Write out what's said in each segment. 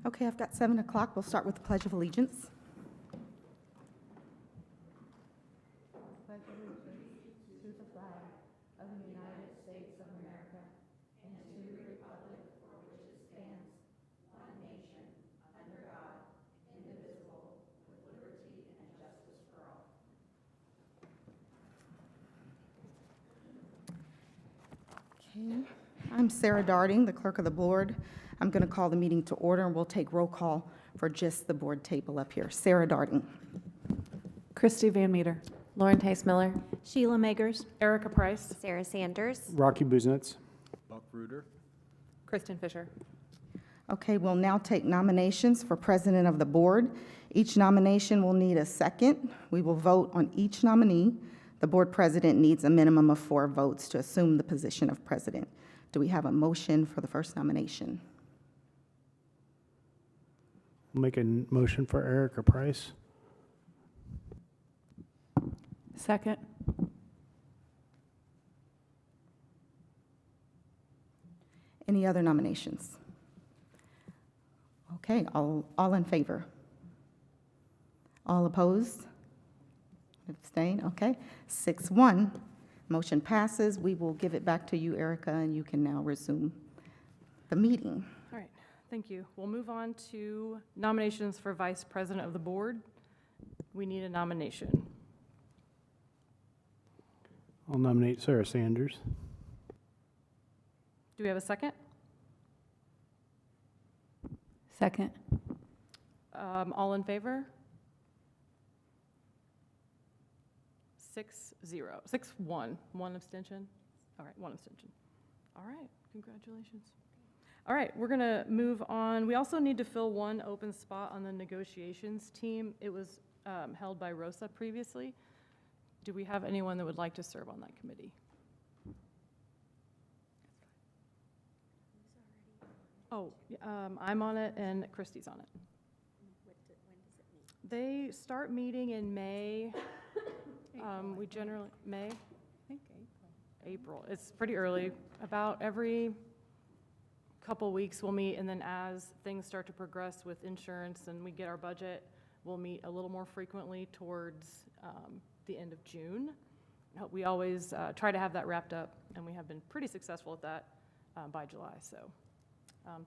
Okay, I've got 7 o'clock. We'll start with the Pledge of Allegiance. Pledge allegiance to the flag of the United States of America and to the republic for which it stands, one nation, under God, indivisible, with liberty and justice for all. Okay, I'm Sarah Darding, the clerk of the board. I'm going to call the meeting to order, and we'll take roll call for just the board table up here. Sarah Darding. Christy Van Meter. Lauren Tice Miller. Sheila Magers. Erica Price. Sarah Sanders. Rocky Buznitz. Buck Ruder. Kristen Fisher. Okay, we'll now take nominations for president of the board. Each nomination will need a second. We will vote on each nominee. The board president needs a minimum of 4 votes to assume the position of president. Do we have a motion for the first nomination? We'll make a motion for Erica Price. Second. Any other nominations? Okay, all in favor? All opposed? Abstain? Okay. 6-1. Motion passes. We will give it back to you, Erica, and you can now resume the meeting. All right, thank you. We'll move on to nominations for vice president of the board. We need a nomination. I'll nominate Sarah Sanders. Do we have a second? Second. All in favor? 6-1. One abstention? All right, one abstention. All right, congratulations. All right, we're going to move on. We also need to fill one open spot on the negotiations team. It was held by Rosa previously. Do we have anyone that would like to serve on that committee? Oh, I'm on it and Christy's on it. When does it meet? They start meeting in May. We generally, May? I think April. It's pretty early. About every couple weeks we'll meet, and then as things start to progress with insurance and we get our budget, we'll meet a little more frequently towards the end of June. We always try to have that wrapped up, and we have been pretty successful at that by July, so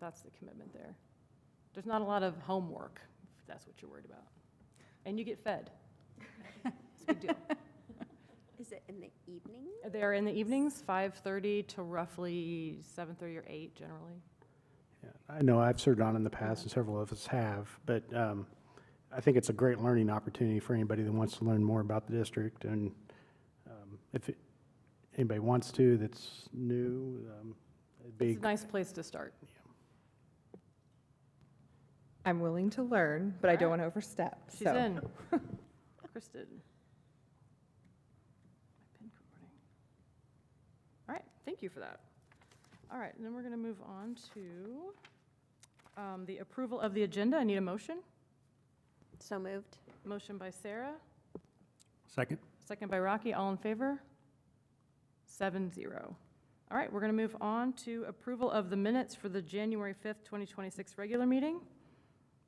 that's the commitment there. There's not a lot of homework, if that's what you're worried about. And you get fed. It's a big deal. Is it in the evening? They're in the evenings, 5:30 to roughly 7:30 or 8 generally. Yeah, I know I've served on in the past, and several of us have, but I think it's a great learning opportunity for anybody that wants to learn more about the district. And if anybody wants to that's new, it'd be It's a nice place to start. I'm willing to learn, but I don't want to overstep. She's in. Kristen. My pin recording. All right, thank you for that. All right, and then we're going to move on to the approval of the agenda. I need a motion. So moved. Motion by Sarah, second. second by Rocky. All in favor? 7-0. All right, we're going to move on to approval of the minutes for the January 5th, 2026 regular meeting.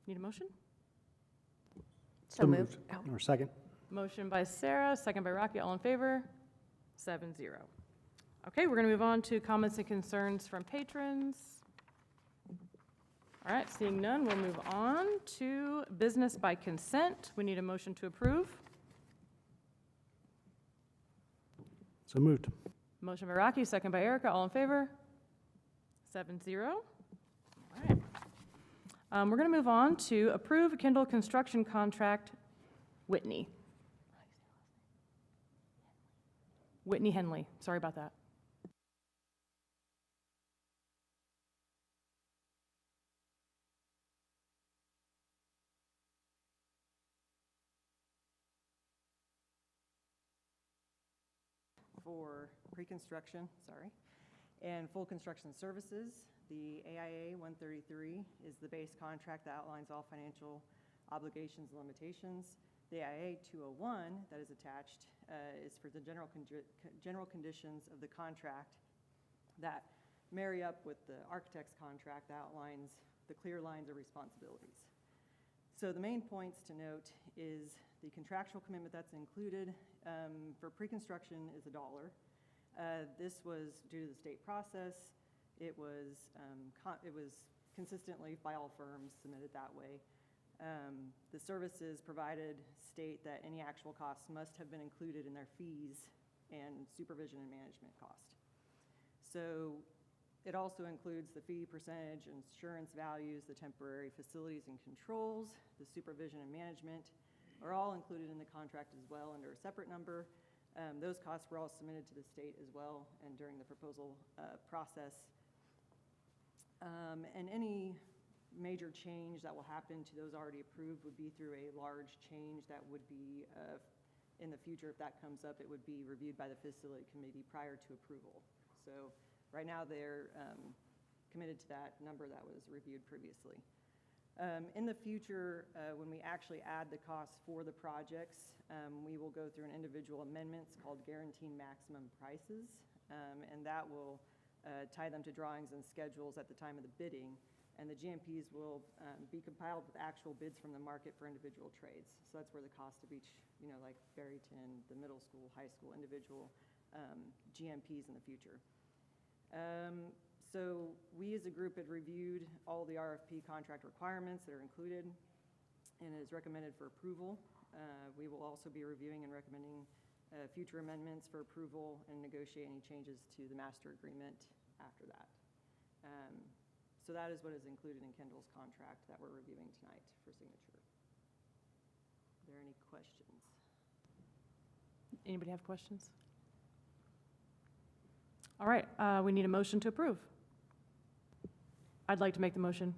Need a motion? So moved. Or second. Motion by Sarah, second by Rocky. All in favor? 7-0. Okay, we're going to move on to comments and concerns from patrons. All right, seeing none, we'll move on to business by consent. We need a motion to approve. So moved. Motion by Rocky, second by Erica. All in favor? 7-0. All right. We're going to move on to approve Kindle construction contract, Whitney. Whitney Henley. Sorry about that. For pre-construction, and full construction services. The AIA 133 is the base contract that outlines all financial obligations and limitations. The AIA 201 that is attached is for the general conditions of the contract that marry up with the architect's contract that outlines the clear lines of responsibilities. So the main points to note is the contractual commitment that's included for pre-construction is $1. This was due to the state process. It was consistently by all firms submitted that way. The services provided state that any actual costs must have been included in their fees and supervision and management cost. So it also includes the fee percentage, insurance values, the temporary facilities and controls, the supervision and management are all included in the contract as well under a separate number. Those costs were all submitted to the state as well and during the proposal process. And any major change that will happen to those already approved would be through a large change that would be in the future. If that comes up, it would be reviewed by the facility committee prior to approval. So right now they're committed to that number that was reviewed previously. In the future, when we actually add the costs for the projects, we will go through an individual amendments called guaranteed maximum prices, and that will tie them to drawings and schedules at the time of the bidding. And the GMPs will be compiled with actual bids from the market for individual trades. So that's where the cost of each, like Barryton, the middle school, high school, individual GMPs in the future. So we as a group had reviewed all the RFP contract requirements that are included and is recommended for approval. We will also be reviewing and recommending future amendments for approval and negotiate any changes to the master agreement after that. So that is what is included in Kendall's contract that we're reviewing tonight for signature. Are there any questions? Anybody have questions? All right, we need a motion to approve. I'd like to make the motion.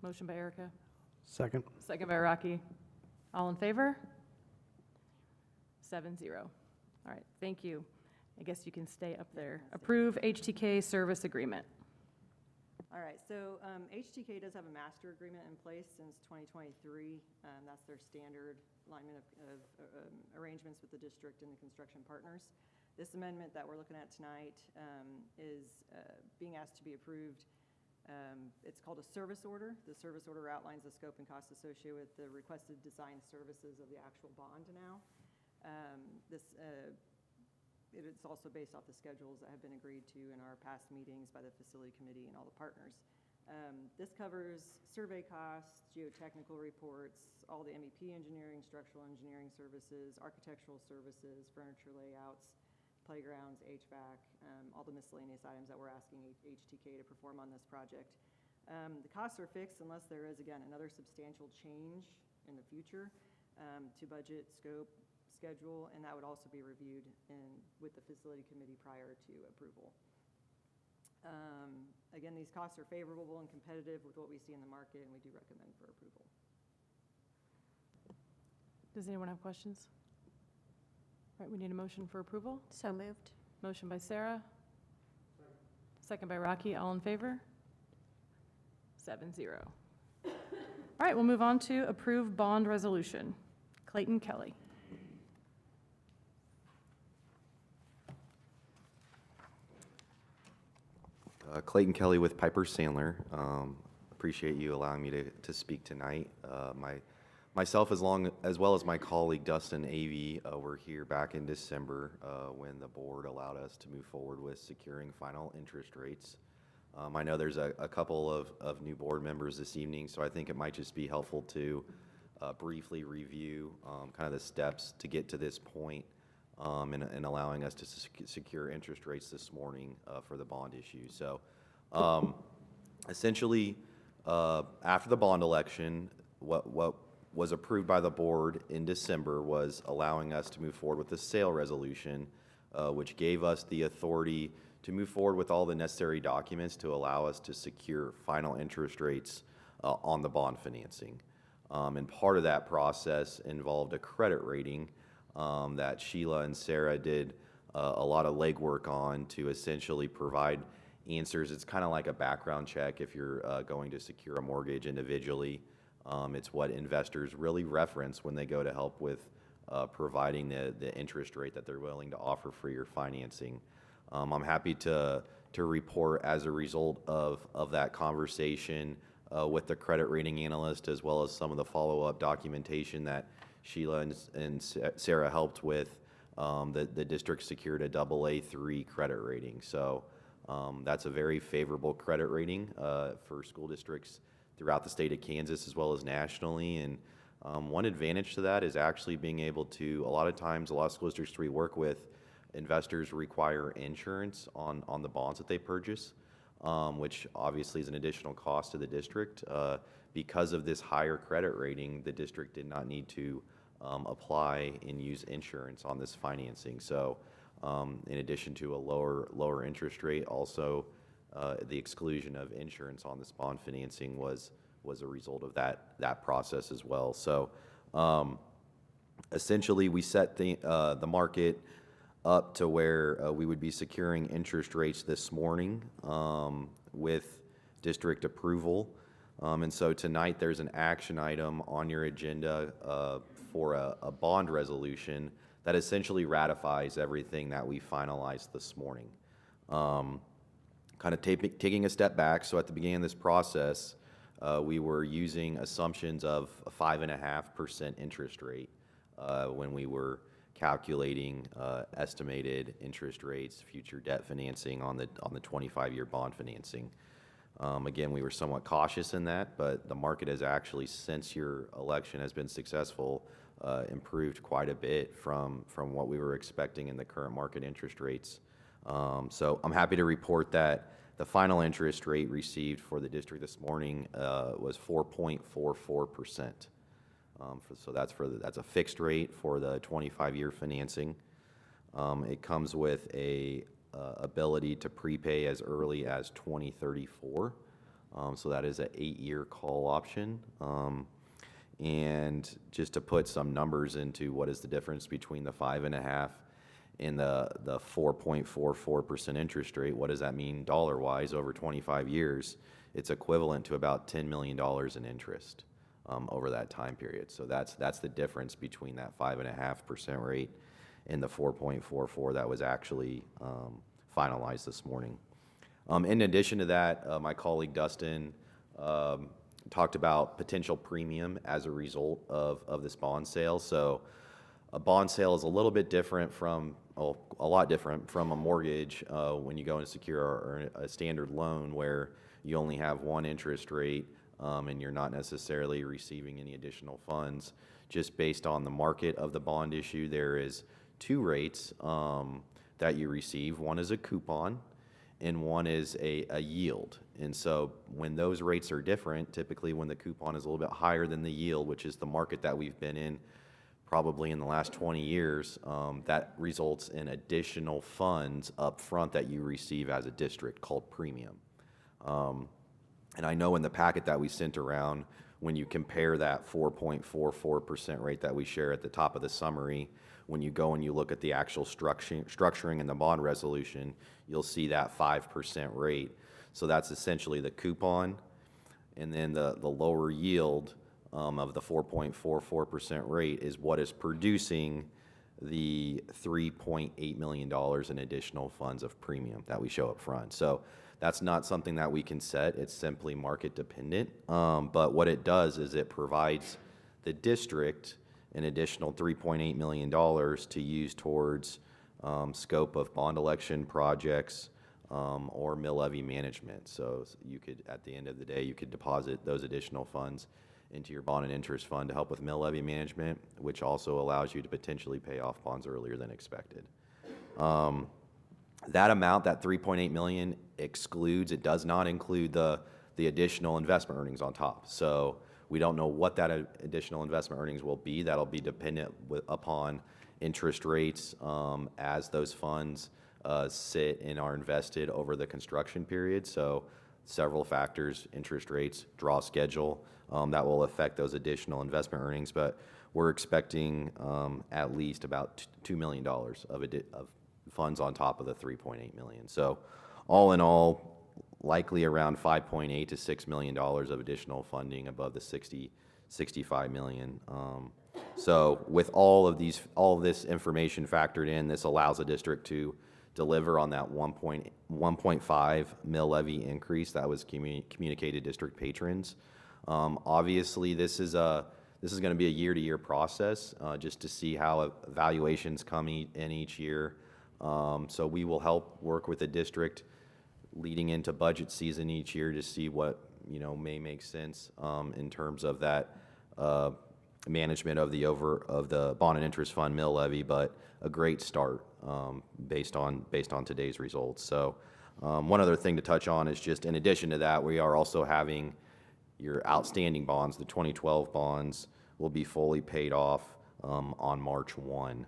Motion by Erica, Second. second by Rocky. All in favor? 7-0. All right, thank you. I guess you can stay up there. Approve HTK service agreement. All right, so HTK does have a master agreement in place since 2023. That's their standard alignment of arrangements with the district and the construction partners. This amendment that we're looking at tonight is being asked to be approved. It's called a service order. The service order outlines the scope and costs associated with the requested design services of the actual bond now. It's also based off the schedules that have been agreed to in our past meetings by the facility committee and all the partners. This covers survey costs, geotechnical reports, all the MEP engineering, structural engineering services, architectural services, furniture layouts, playgrounds, HVAC, all the miscellaneous items that we're asking HTK to perform on this project. The costs are fixed unless there is, again, another substantial change in the future to budget, scope, schedule, and that would also be reviewed with the facility committee prior to approval. Again, these costs are favorable and competitive with what we see in the market, and we do recommend for approval. Does anyone have questions? All right, we need a motion for approval. So moved. Motion by Sarah. Second by Rocky. All in favor? 7-0. All right, we'll move on to approve bond resolution. Clayton Kelly. Clayton Kelly with Piper Sandler. Appreciate you allowing me to speak tonight. Myself, as well as my colleague Dustin Avey, were here back in December when the board allowed us to move forward with securing final interest rates. I know there's a couple of new board members this evening, so I think it might just be helpful to briefly review kind of the steps to get to this point and allowing us to secure interest rates this morning for the bond issue. So essentially, after the bond election, what was approved by the board in December was allowing us to move forward with the sale resolution, which gave us the authority to move forward with all the necessary documents to allow us to secure final interest rates on the bond financing. And part of that process involved a credit rating that Sheila and Sarah did a lot of legwork on to essentially provide answers. It's kind of like a background check if you're going to secure a mortgage individually. It's what investors really reference when they go to help with providing the interest rate that they're willing to offer for your financing. I'm happy to to report as a result of that conversation with the credit rating analyst, as well as some of the follow-up documentation that Sheila and Sarah helped with. The district secured a AA3 credit rating. So that's a very favorable credit rating for school districts throughout the state of Kansas as well as nationally. And one advantage to that is actually being able to, a lot of times, a lot of school districts we work with, investors require insurance on the bonds that they purchase, which obviously is an additional cost to the district. Because of this higher credit rating, the district did not need to apply and use insurance on this financing. So in addition to a lower interest rate, also the exclusion of insurance on this bond financing was a result of that process as well. So essentially, we set the market up to where we would be securing interest rates this morning with district approval. And so tonight there's an action item on your agenda for a bond resolution that essentially ratifies everything that we finalized this morning. Kind of taking a step back, so at the beginning of this process, we were using assumptions of a 5.5% interest rate when we were calculating estimated interest rates, future debt financing on the 25-year bond financing. Again, we were somewhat cautious in that, but the market has actually, since your election has been successful, improved quite a bit from what we were expecting in the current market interest rates. So I'm happy to report that the final interest rate received for the district this morning was 4.44%. So that's a fixed rate for the 25-year financing. It comes with a ability to prepay as early as 2034. So that is an 8-year call option. And just to put some numbers into what is the difference between the 5.5 and the 4.44% interest rate, what does that mean dollar-wise over 25 years? It's equivalent to about $10 million in interest over that time period. So that's the difference between that 5.5% rate and the 4.44 that was actually finalized this morning. In addition to that, my colleague Dustin talked about potential premium as a result of this bond sale. So a bond sale is a little bit different from, a lot different from a mortgage when you go and secure a standard loan where you only have one interest rate and you're not necessarily receiving any additional funds. Just based on the market of the bond issue, there is two rates that you receive. One is a coupon and one is a yield. And so when those rates are different, typically when the coupon is a little bit higher than the yield, which is the market that we've been in probably in the last 20 years, that results in additional funds up front that you receive as a district called premium. And I know in the packet that we sent around, when you compare that 4.44% rate that we share at the top of the summary, when you go and you look at the actual structuring in the bond resolution, you'll see that 5% rate. So that's essentially the coupon, and then the lower yield of the 4.44% rate is what is producing the $3.8 million in additional funds of premium that we show up front. So that's not something that we can set. It's simply market dependent. But what it does is it provides the district an additional $3.8 million to use towards scope of bond election projects or mill levy management. So you could, at the end of the day, you could deposit those additional funds into your bond and interest fund to help with mill levy management, which also allows you to potentially pay off bonds earlier than expected. That amount, that $3.8 million, excludes, it does not include the additional investment earnings on top. So we don't know what that additional investment earnings will be. That'll be dependent upon interest rates as those funds sit and are invested over the construction period. So several factors, interest rates, draw schedule, that will affect those additional investment earnings. But we're expecting at least about $2 million of funds on top of the $3.8 million. So all in all, likely around $5.8 to $6 million of additional funding above the $65 million. So with all of this information factored in, this allows the district to deliver on that 1.5 mill levy increase that was communicated to district patrons. Obviously, this is going to be a year-to-year process, just to see how evaluations come in each year. So we will help work with the district leading into budget season each year to see what, may make sense in terms of that management of the bond and interest fund mill levy, but a great start based on today's results. So one other thing to touch on is just in addition to that, we are also having your outstanding bonds, the 2012 bonds, will be fully paid off on March 1,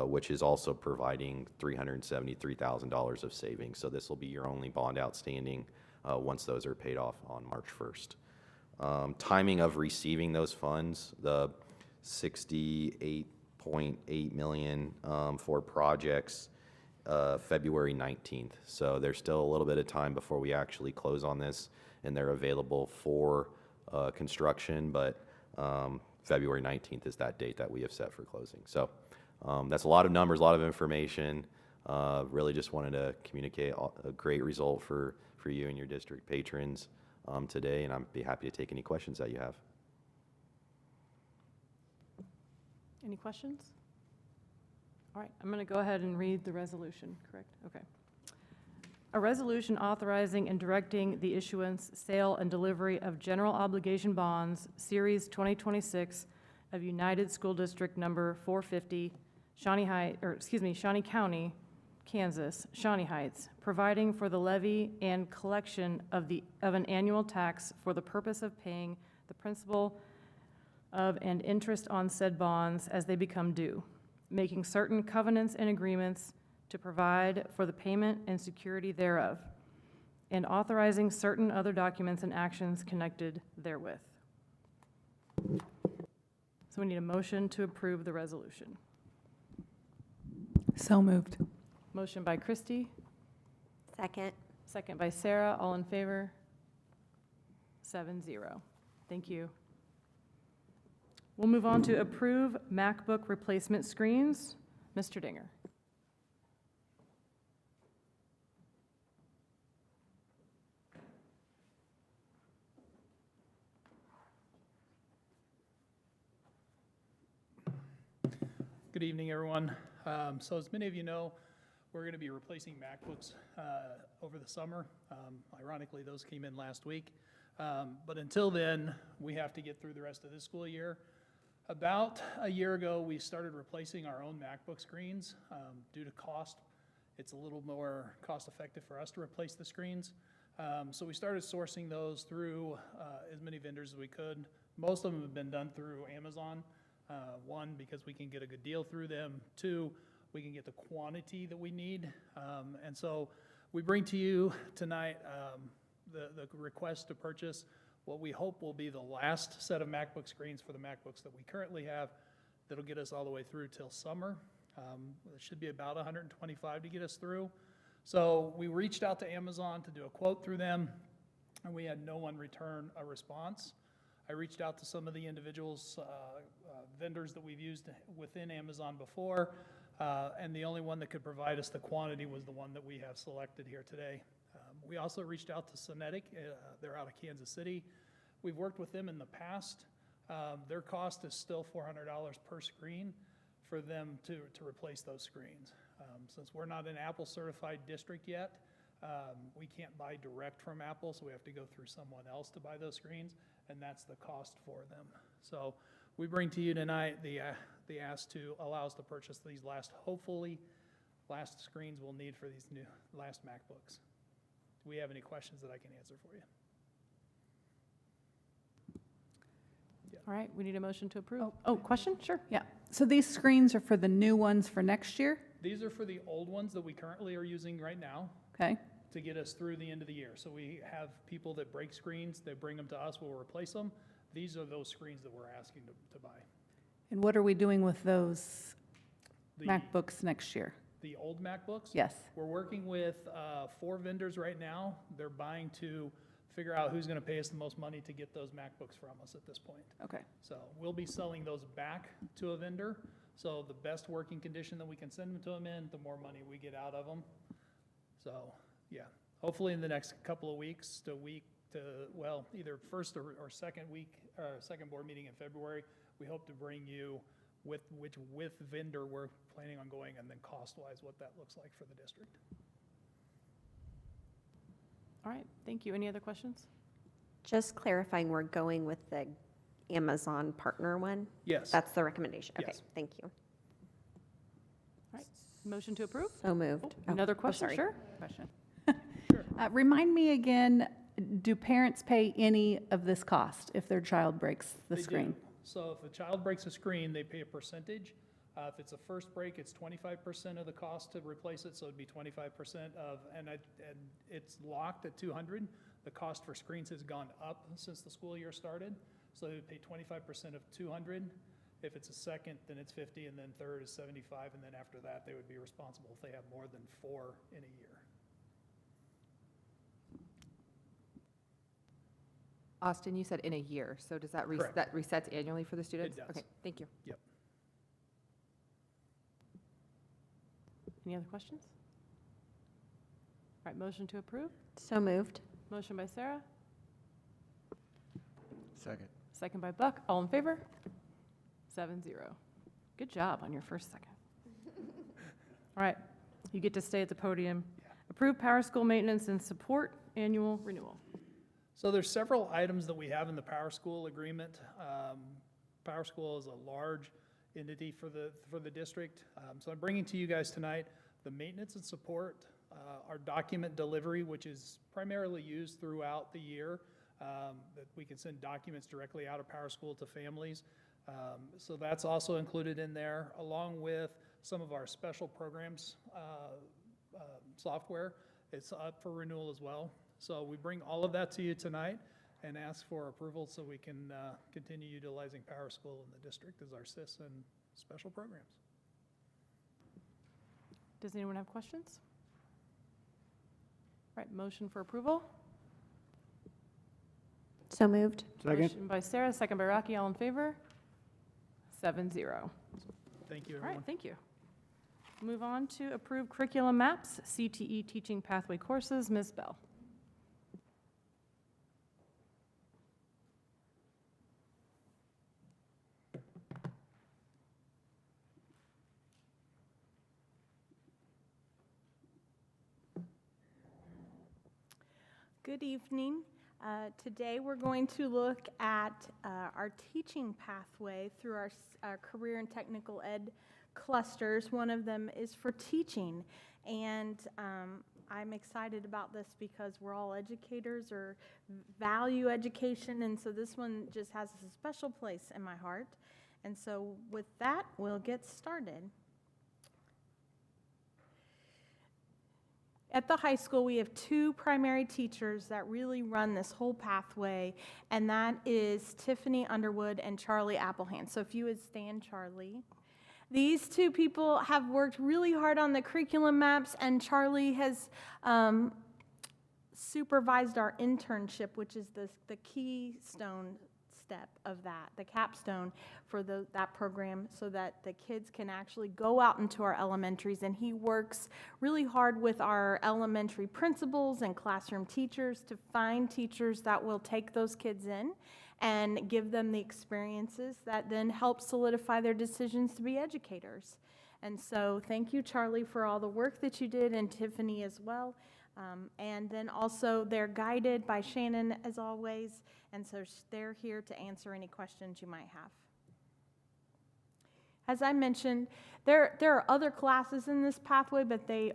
which is also providing $373,000 of savings. So this will be your only bond outstanding once those are paid off on March 1st. Timing of receiving those funds, the $68.8 million for projects, February 19th. So there's still a little bit of time before we actually close on this, and they're available for construction, but February 19th is that date that we have set for closing. So that's a lot of numbers, a lot of information. Really just wanted to communicate a great result for you and your district patrons today, and I'd be happy to take any questions that you have. Any questions? All right, I'm going to go ahead and read the resolution, correct? Okay. A resolution authorizing and directing the issuance, sale, and delivery of general obligation bonds, Series 2026 of United School District Number 450, Shawnee County, Kansas, Shawnee Heights, providing for the levy and collection of an annual tax for the purpose of paying the principal of and interest on said bonds as they become due, making certain covenants and agreements to provide for the payment and security thereof, and authorizing certain other documents and actions connected therewith. So we need a motion to approve the resolution. So moved. Motion by Christie, Second. second by Sarah. All in favor? 7-0. Thank you. We'll move on to approve MacBook replacement screens. Mr. Dinger. Good evening, everyone. So as many of you know, we're going to be replacing MacBooks over the summer. Ironically, those came in last week. But until then, we have to get through the rest of this school year. About a year ago, we started replacing our own MacBook screens. Due to cost, it's a little more cost-effective for us to replace the screens. So we started sourcing those through as many vendors as we could. Most of them have been done through Amazon. One, because we can get a good deal through them. Two, we can get the quantity that we need. And so we bring to you tonight the request to purchase what we hope will be the last set of MacBook screens for the MacBooks that we currently have that'll get us all the way through till summer. It should be about 125 to get us through. So we reached out to Amazon to do a quote through them, and we had no one return a response. I reached out to some of the individuals, vendors that we've used within Amazon before, and the only one that could provide us the quantity was the one that we have selected here today. We also reached out to Synetic. They're out of Kansas City. We've worked with them in the past. Their cost is still $400 per screen for them to replace those screens. Since we're not an Apple certified district yet, we can't buy direct from Apple, so we have to go through someone else to buy those screens, and that's the cost for them. So we bring to you tonight the ask to allow us to purchase these hopefully last screens we'll need for these new last MacBooks. Do we have any questions that I can answer for you? All right, we need a motion to approve. Oh, question? Sure. Yeah, so these screens are for the new ones for next year? These are for the old ones that we currently are using right now Okay, to get us through the end of the year. So we have people that break screens, they bring them to us, we'll replace them. These are those screens that we're asking to buy. and what are we doing with those The- MacBooks next year? The old MacBooks? Yes, We're working with 4 vendors right now. They're buying to figure out who's going to pay us the most money to get those MacBooks from us at this point. okay, So we'll be selling those back to a vendor. So the best working condition that we can send them to them in, the more money we get out of them. So, yeah, hopefully in the next couple of weeks, well, either first or second week, or second board meeting in February, we hope to bring you with vendor we're planning on going, and then cost-wise, what that looks like for the district. All right, thank you. Any other questions? Just clarifying, we're going with the Amazon partner one? Yes. That's the recommendation? Okay, Yes. thank you. All right, motion to approve? So moved. Oh, Another question? sorry. Sure. Question. Remind me again, do parents pay any of this cost if their child breaks the They do. screen? So if a child breaks a screen, they pay a percentage. If it's a first break, it's 25% of the cost to replace it, so it'd be 25% of, and it's locked at 200. The cost for screens has gone up since the school year started, so they would pay 25% of 200. If it's a second, then it's 50, and then third is 75, and then after that, they would be responsible if they have more than 4 in a year. Austin, you said in a year, so does that Correct. that resets annually for the students? does. Okay, thank you. Yep. Any other questions? All right, motion to approve? So moved. Motion by Sarah, Second. second by Buck. All in favor? 7-0. Good job on your first second. All right, you get to stay at the podium. Approve Power School maintenance and support annual renewal. So there's several items that we have in the Power School agreement. Power School is a large entity for the district. So I'm bringing to you guys tonight the maintenance and support, our document delivery, which is primarily used throughout the year, that we can send documents directly out of Power School to families. So that's also included in there, along with some of our special programs software. It's up for renewal as well. So we bring all of that to you tonight and ask for approval so we can continue utilizing Power School in the district as our SIS and special programs. Does anyone have questions? All right, motion for approval. So moved. Second? Motion by Sarah, second by Rocky. All in favor? 7-0. Thank you, All right, everyone. thank you. Move on to approve curriculum maps, CTE teaching pathway courses. Ms. Bell. Good evening. Today we're going to look at our teaching pathway through our career and technical ed clusters. One of them is for teaching, and I'm excited about this because we're all educators or value education, and so this one just has a special place in my heart. And so with that, we'll get started. At the high school, we have 2 primary teachers that really run this whole pathway, and that is Tiffany Underwood and Charlie Applehand. So if you would stand, Charlie. These 2 people have worked really hard on the curriculum maps, and Charlie has supervised our internship, which is the keystone step of that, the capstone for that program, so that the kids can actually go out into our elementaries. And he works really hard with our elementary principals and classroom teachers to find teachers that will take those kids in and give them the experiences that then help solidify their decisions to be educators. And so thank you, Charlie, for all the work that you did, and Tiffany as well. And then also they're guided by Shannon as always, and so they're here to answer any questions you might have. As I mentioned, there are other classes in this pathway, but they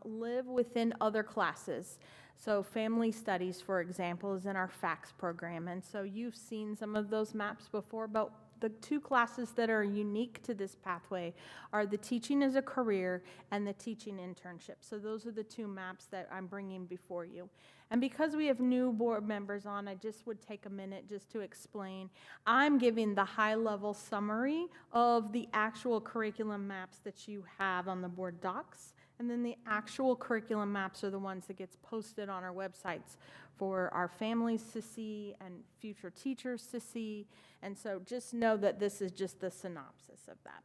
live within other classes. So family studies, for example, is in our FACS program, and so you've seen some of those maps before, but the 2 classes that are unique to this pathway are the teaching as a career and the teaching internship. So those are the 2 maps that I'm bringing before you. And because we have new board members on, I just would take a minute just to explain. I'm giving the high-level summary of the actual curriculum maps that you have on the board docs, and then the actual curriculum maps are the ones that gets posted on our websites for our families to see and future teachers to see. And so just know that this is just the synopsis of that.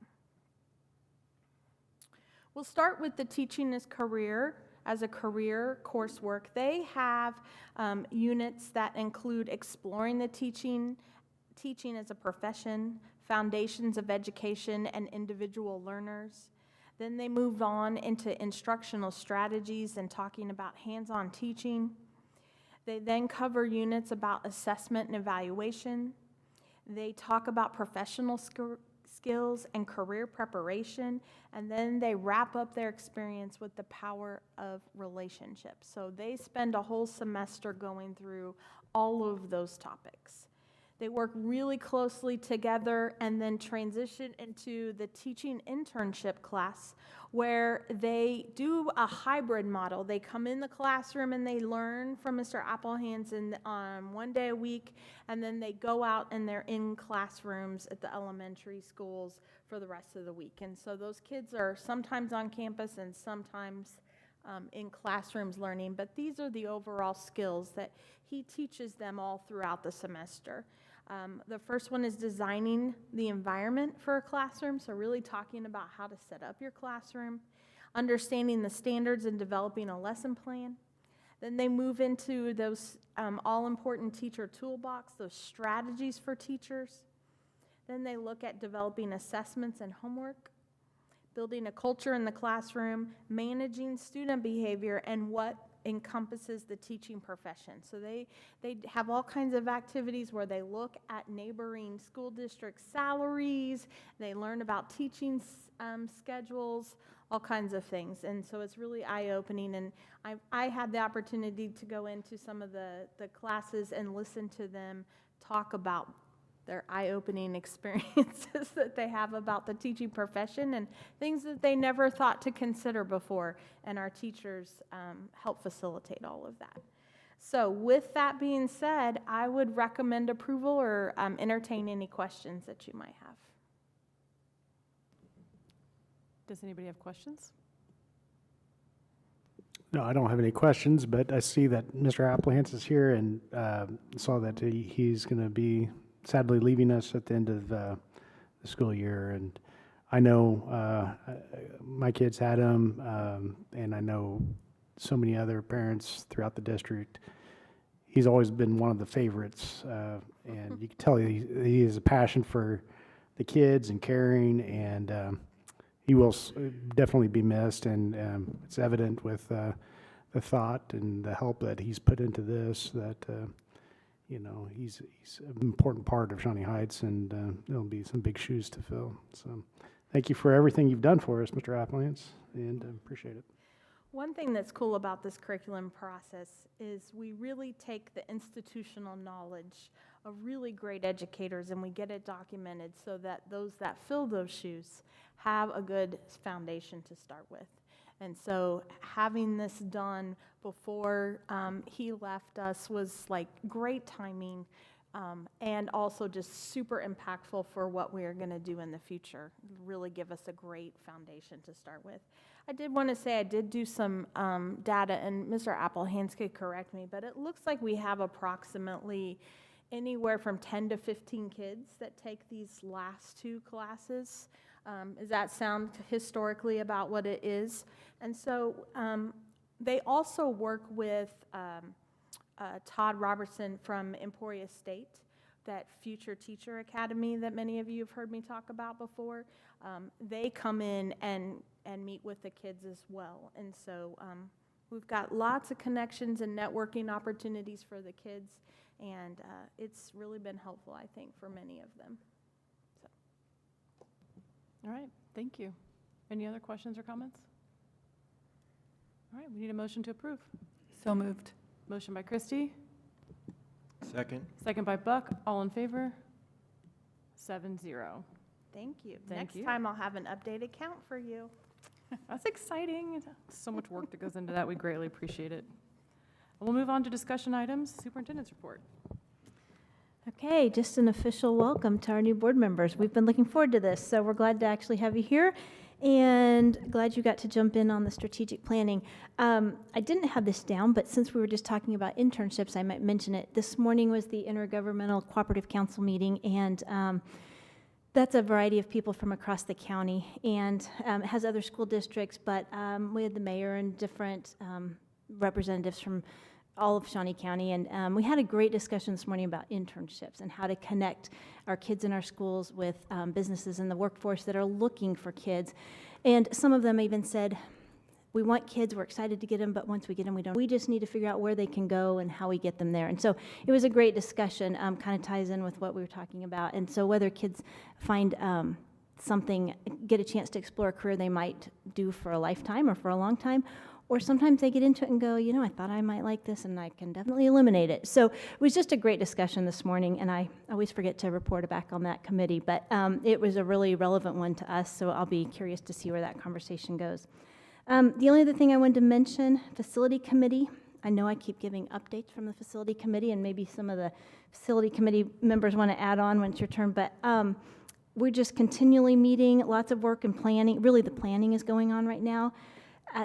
We'll start with the teaching as career as a career coursework. They have units that include exploring the teaching as a profession, foundations of education, and individual learners. Then they move on into instructional strategies and talking about hands-on teaching. They then cover units about assessment and evaluation. They talk about professional skills and career preparation, and then they wrap up their experience with the power of relationships. So they spend a whole semester going through all of those topics. They work really closely together and then transition into the teaching internship class, where they do a hybrid model. They come in the classroom and they learn from Mr. Applehands one day a week, and then they go out and they're in classrooms at the elementary schools for the rest of the week. And so those kids are sometimes on campus and sometimes in classrooms learning, but these are the overall skills that he teaches them all throughout the semester. The first one is designing the environment for a classroom, so really talking about how to set up your classroom, understanding the standards and developing a lesson plan. Then they move into those all-important teacher toolbox, those strategies for teachers. Then they look at developing assessments and homework, building a culture in the classroom, managing student behavior, and what encompasses the teaching profession. So they have all kinds of activities where they look at neighboring school district salaries, they learn about teaching schedules, all kinds of things. And so it's really eye-opening, and I had the opportunity to go into some of the classes and listen to them talk about their eye-opening experiences that they have about the teaching profession and things that they never thought to consider before, and our teachers help facilitate all of that. So with that being said, I would recommend approval or entertain any questions that you might have. Does anybody have questions? No, I don't have any questions, but I see that Mr. Applehands is here, and saw that he's going to be sadly leaving us at the end of the school year. And I know my kids had him, and I know so many other parents throughout the district. He's always been one of the favorites, and you can tell he has a passion for the kids and caring, and he will definitely be missed. And it's evident with the thought and the help that he's put into this that you know, he's an important part of Shawnee Heights, and there'll be some big shoes to fill. So thank you for everything you've done for us, Mr. Applehands, and appreciate it. One thing that's cool about this curriculum process is we really take the institutional knowledge of really great educators and we get it documented so that those that fill those shoes have a good foundation to start with. And so having this done before he left us was like great timing, and also just super impactful for what we are going to do in the future. Really give us a great foundation to start with. I did want to say I did do some data, and Mr. Applehands could correct me, but it looks like we have approximately anywhere from 10 to 15 kids that take these last two classes. Does that sound historically about what it is? And so they also work with Todd Robertson from Emporia State, that Future Teacher Academy that many of you have heard me talk about before. They come in and meet with the kids as well. And so we've got lots of connections and networking opportunities for the kids, and it's really been helpful, I think, for many of them. All right, thank you. Any other questions or comments? All right, we need a motion to approve. So moved. Motion by Christie, Second. second by Buck. All in favor? 7-0. Thank you. Thank Next you. time I'll have an updated count for you. That's exciting. So much work that goes into that. We greatly appreciate it. We'll move on to discussion items. Superintendent's report. Okay, just an official welcome to our new board members. We've been looking forward to this, so we're glad to actually have you here, and glad you got to jump in on the strategic planning. I didn't have this down, but since we were just talking about internships, I might mention it. This morning was the Intergovernmental Cooperative Council meeting, and that's a variety of people from across the county, and it has other school districts, but we had the mayor and different representatives from all of Shawnee County, and we had a great discussion this morning about internships and how to connect our kids in our schools with businesses in the workforce that are looking for kids. And some of them even said, we want kids, we're excited to get them, but once we get them, we just need to figure out where they can go and how we get them there. And so it was a great discussion, kind of ties in with what we were talking about. And so whether kids find something, get a chance to explore a career they might do for a lifetime or for a long time, or sometimes they get into it and go, you know, I thought I might like this and I can definitely eliminate it. So it was just a great discussion this morning, and I always forget to report back on that committee, but it was a really relevant one to us, so I'll be curious to see where that conversation goes. The only other thing I wanted to mention, facility committee. I know I keep giving updates from the facility committee, and maybe some of the facility committee members want to add on when it's your turn, but we're just continually meeting, lots of work and planning. Really, the planning is going on right now.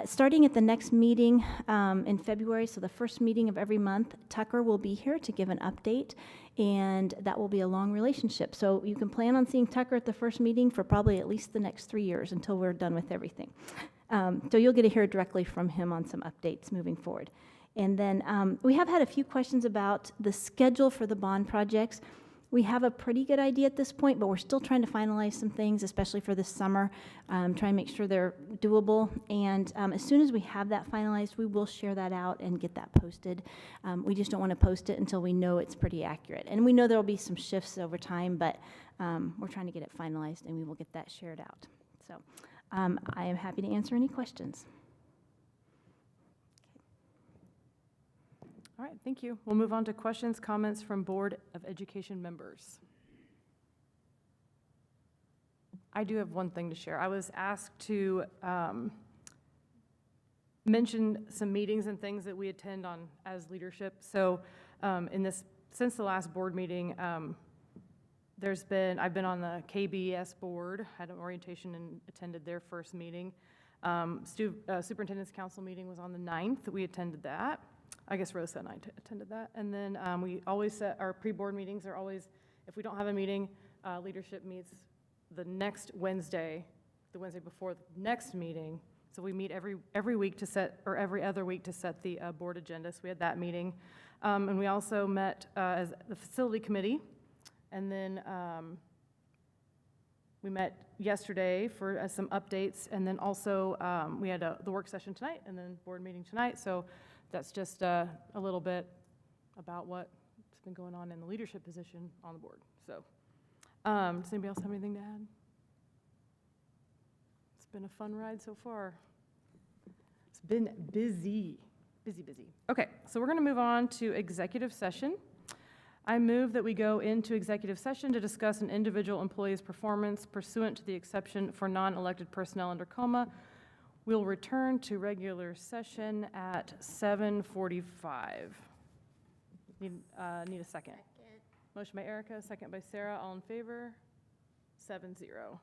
Starting at the next meeting in February, so the first meeting of every month, Tucker will be here to give an update, and that will be a long relationship. So you can plan on seeing Tucker at the first meeting for probably at least the next 3 years until we're done with everything. So you'll get to hear directly from him on some updates moving forward. And then we have had a few questions about the schedule for the bond projects. We have a pretty good idea at this point, but we're still trying to finalize some things, especially for this summer, try and make sure they're doable. And as soon as we have that finalized, we will share that out and get that posted. We just don't want to post it until we know it's pretty accurate. And we know there will be some shifts over time, but we're trying to get it finalized, and we will get that shared out. So I am happy to answer any questions. All right, thank you. We'll move on to questions, comments from Board of Education members. I do have one thing to share. I was asked to mention some meetings and things that we attend on as leadership. So since the last board meeting, I've been on the KBS board, had an orientation and attended their first meeting. Superintendent's Council meeting was on the 9th. We attended that. I guess Rosa and I attended that. And then we always set our pre-board meetings are always, if we don't have a meeting, leadership meets the next Wednesday, the Wednesday before the next meeting. So we meet every week to set, or every other week to set the board agenda. So we had that meeting. And we also met as the facility committee. And then we met yesterday for some updates. And then also we had the work session tonight and then board meeting tonight. So that's just a little bit about what's been going on in the leadership position on the board. So does anybody else have anything to add? It's been a fun ride so far. It's been busy. Okay, so we're going to move on to executive session. I move that we go into executive session to discuss an individual employee's performance pursuant to the exception for non-elected personnel under COMA. We'll return to regular session at 7:45. Need a second. Motion by Erica, second by Sarah. All in favor? 7-0.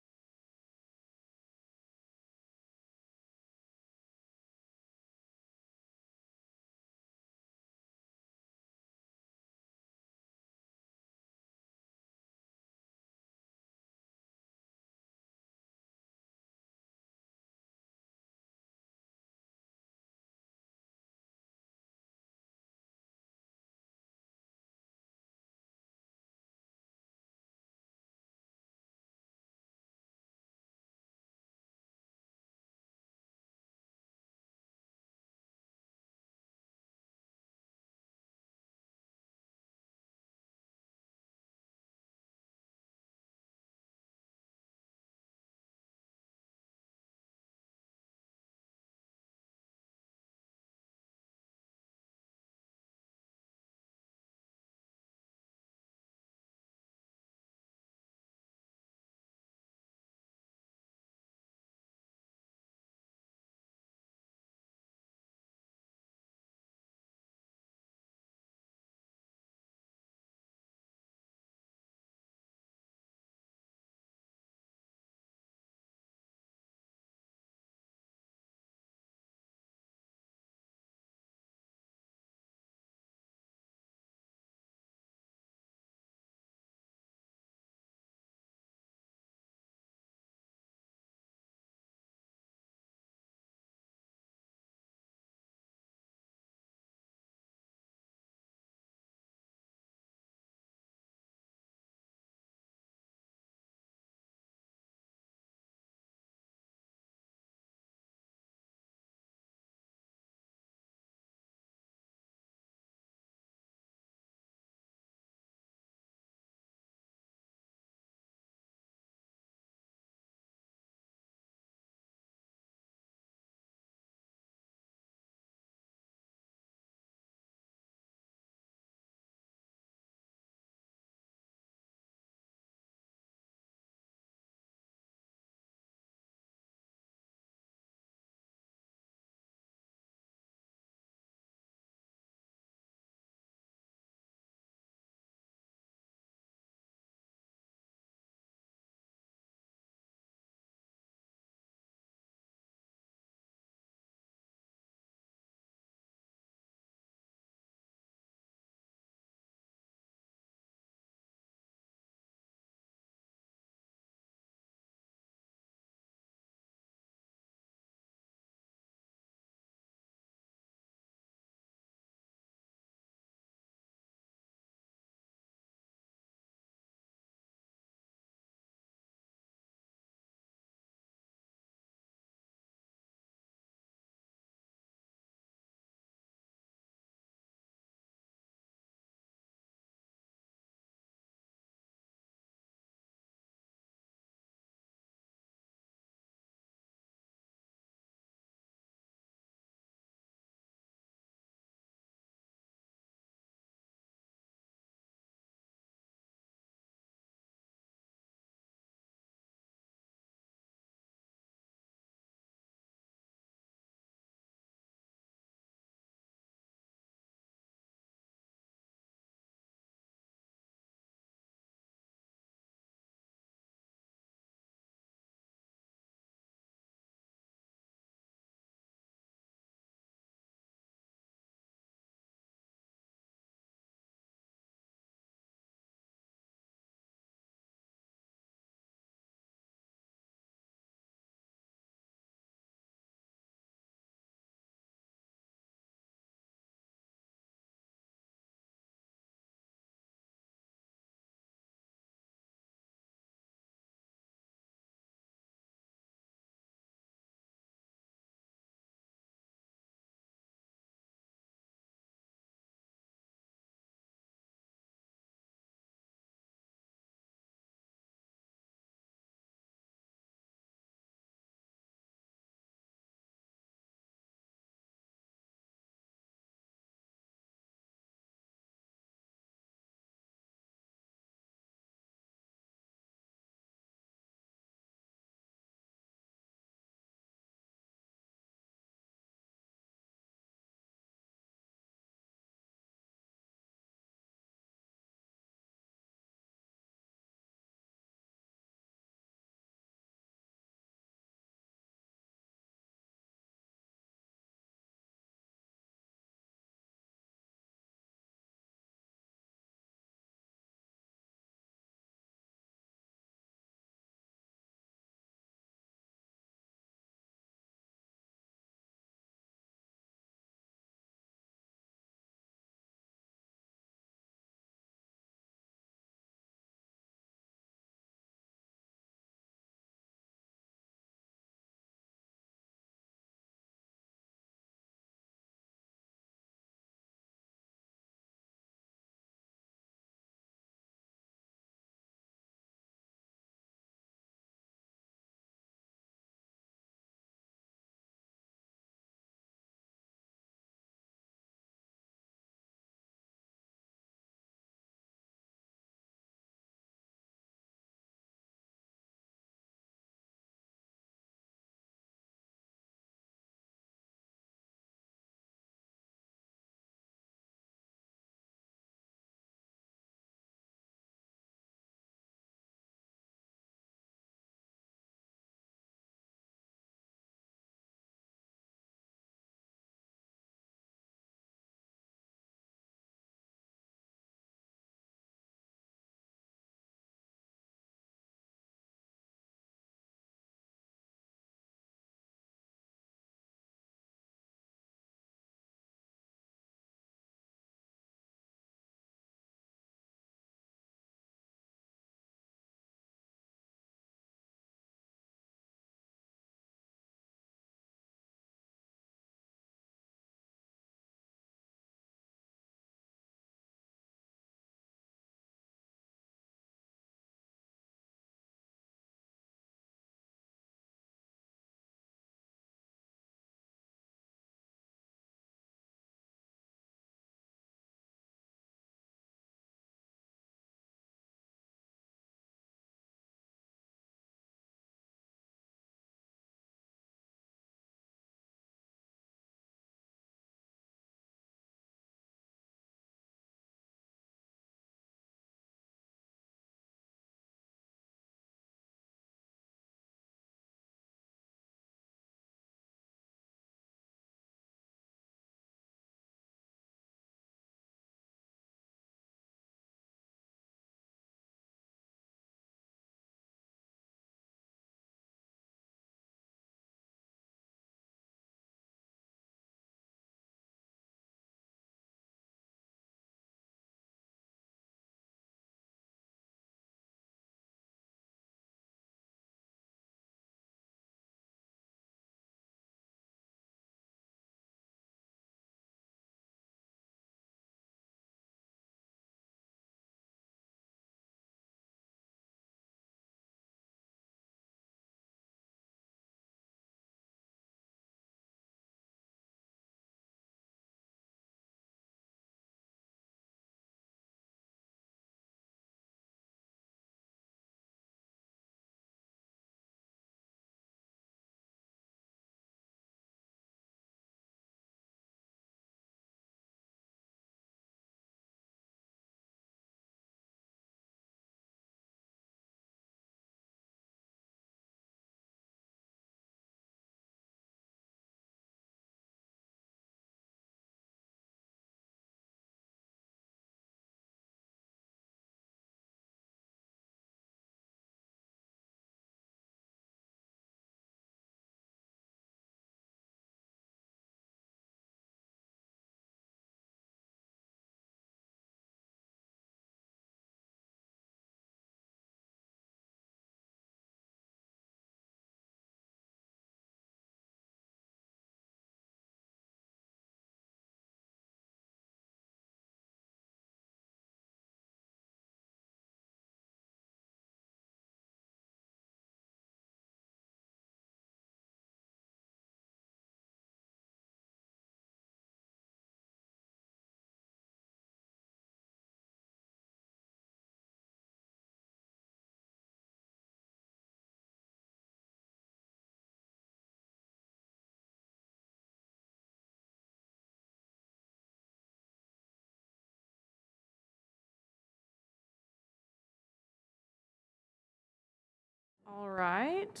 All right,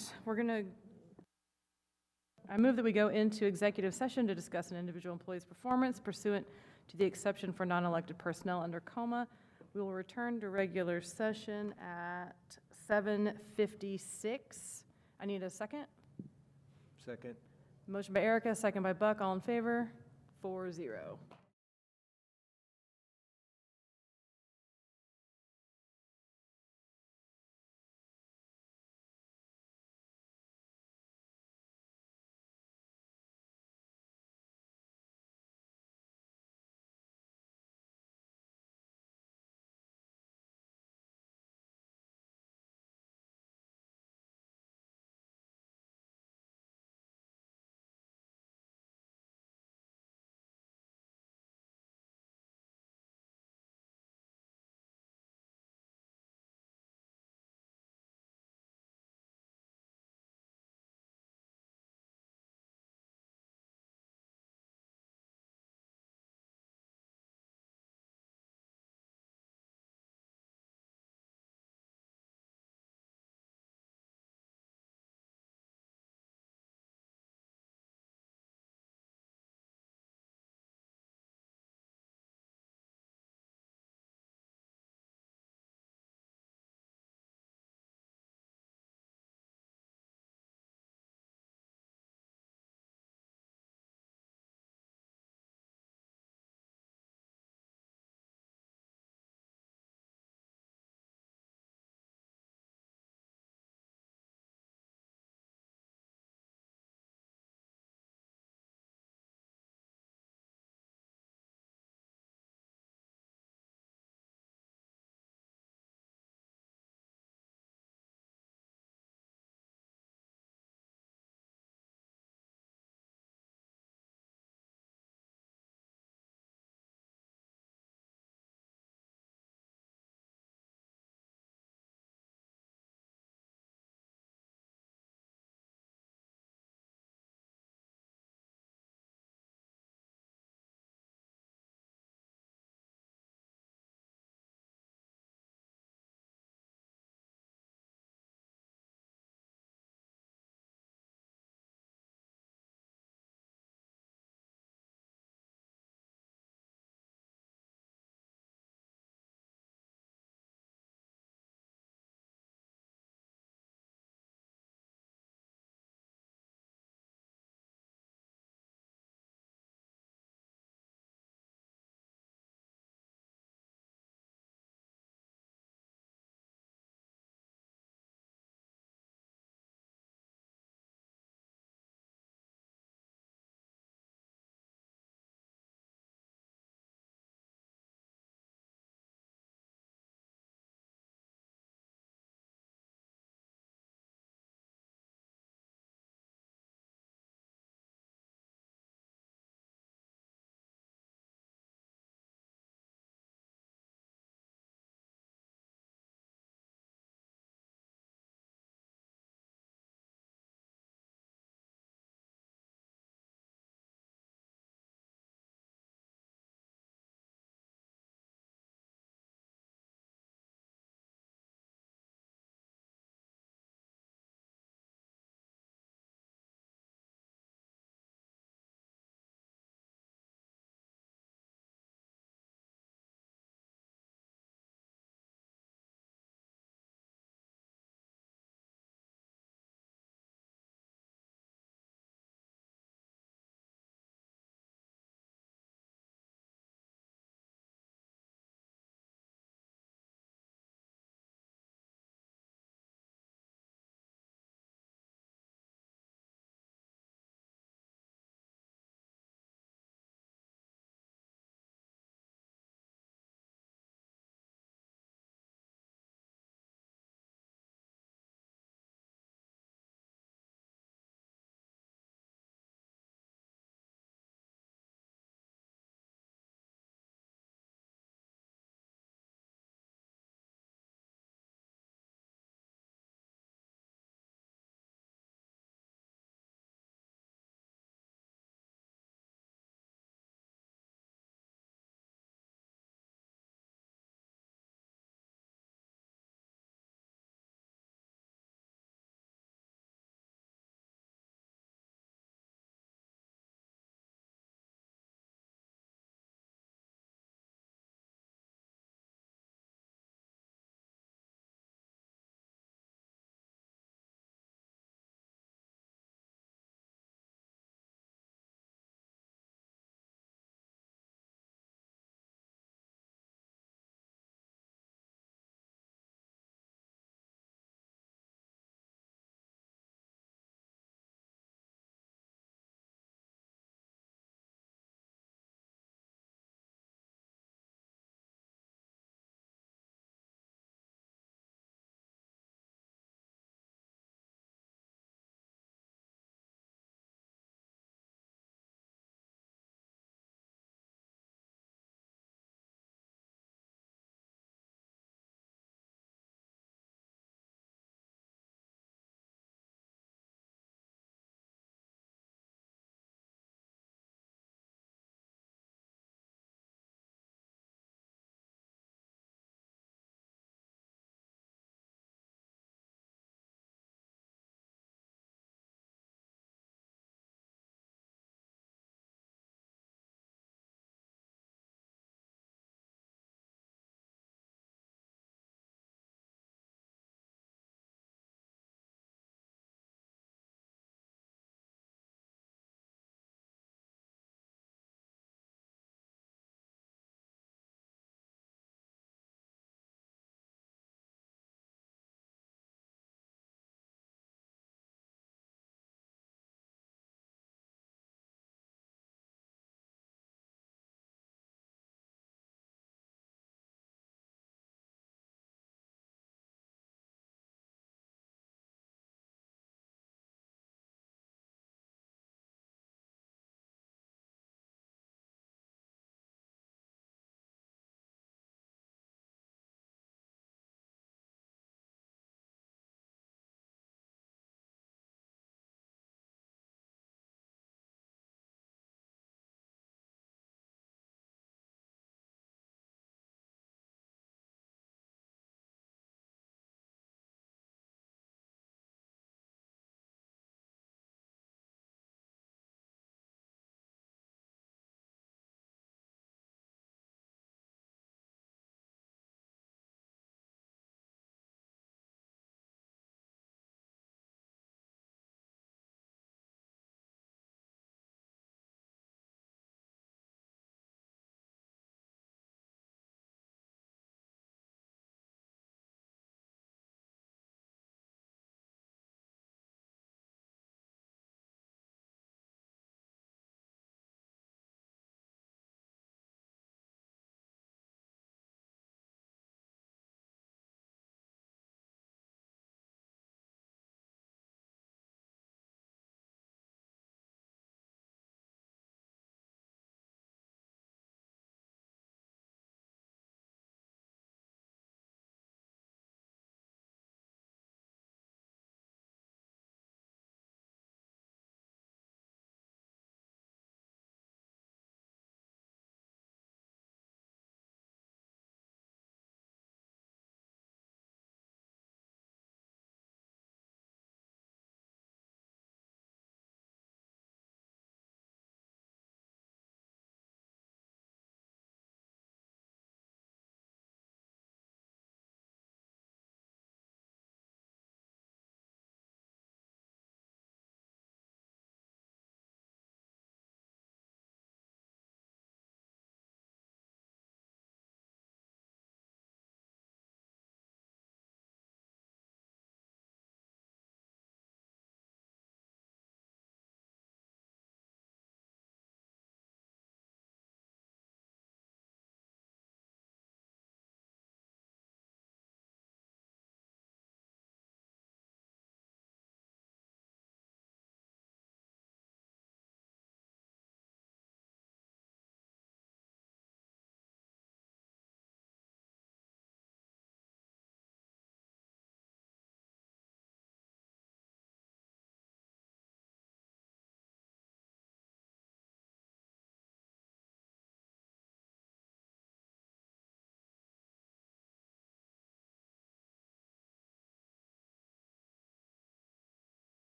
I move that we go into executive session to discuss an individual employee's performance pursuant to the exception for non-elected personnel under coma. We will return to regular session at 7:56. I need a second. Second. Motion by Erica, second by Buck, all in favor? 4-0.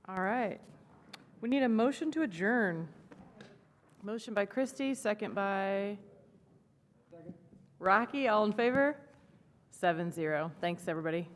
All right. We need a motion to adjourn. Motion by Christie, second by Rocky. All in favor? 7-0. Thanks, everybody.